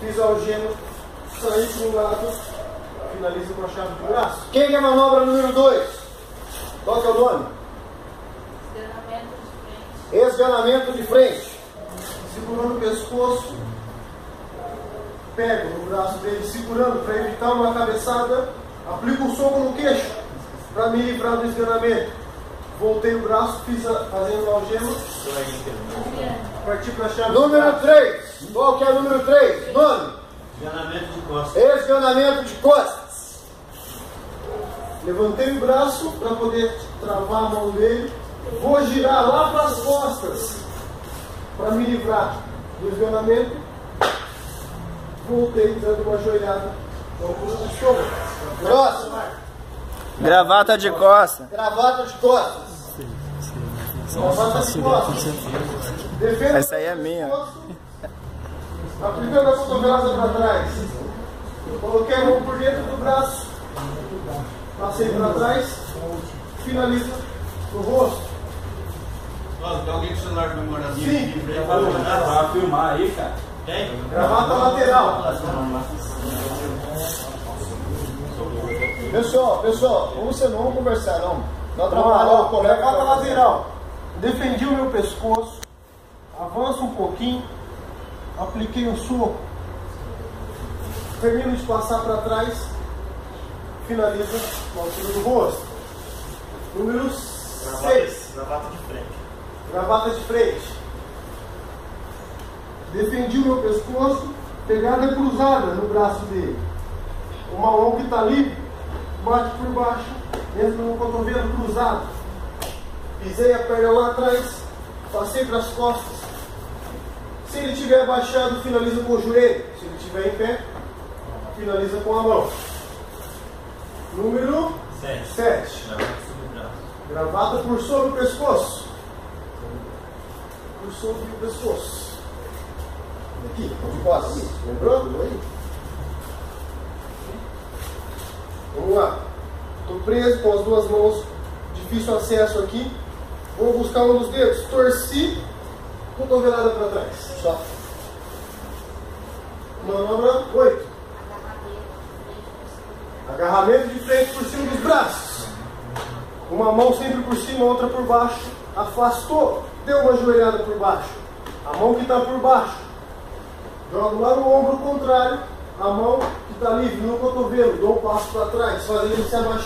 fiz a algema, saí para um lado, finalizo com a chave de braço. Quem é a manobra número 2? Qual que é o nome? Esganamento de frente. Esganamento de frente. Segurando o pescoço, pego no braço dele, segurando para evitar uma cabeçada, aplico o soco no queixo para me livrar do esganamento. Voltei o braço, fazendo a algema, parti para a chave. Número 3. Qual que é o número 3? Nome? Esganamento de costas. Esganamento de costas. Levantei o braço para poder travar a mão dele. Vou girar lá para as costas para me livrar do esganamento. Voltei dando uma joelhada no estômago. Próximo. Gravata de costa. Gravata de costas. Gravata de costas. Defendo. Essa aí é minha. Aplicando a cotovelada para trás. Coloquei a mão por dentro do braço. Passei para trás. Finaliza no rosto. Nossa, tem alguém com o celular de memóriazinha Sim. aqui pra Vai filmar aí, cara. Tem? Gravata lateral. Pessoal, vamos conversar, não. Não atrapalha o colega. Gravata lateral. Defendi o meu pescoço. Avanço um pouquinho. Apliquei um soco. Termino de passar para trás. Finaliza na altura do rosto. Número 6. Gravata de frente. Gravata de frente. Defendi o meu pescoço, pegada cruzada no braço dele. Uma mão que está livre, bate por baixo, entra no cotovelo cruzado. Pisei a perna lá atrás, passei para as costas. Se ele estiver abaixado, finaliza com o joelho. Se ele estiver em pé, finaliza com a mão. Número 7. Gravata por sobre o pescoço. Por sobre o pescoço. Aqui, de costas. Lembrou? Vamos lá. Estou preso com as duas mãos. Difícil acesso aqui. Vou buscar um dos dedos. Torci. Cotovelada para trás. Só. Manobra 8. Agarramento de frente por cima dos braços. Uma mão sempre por cima, outra por baixo. Afastou. Deu uma joelhada por baixo. A mão que está por baixo. Jogo lá no ombro contrário. A mão que está livre no cotovelo. Dou um passo para trás, fazendo ele se abaixar.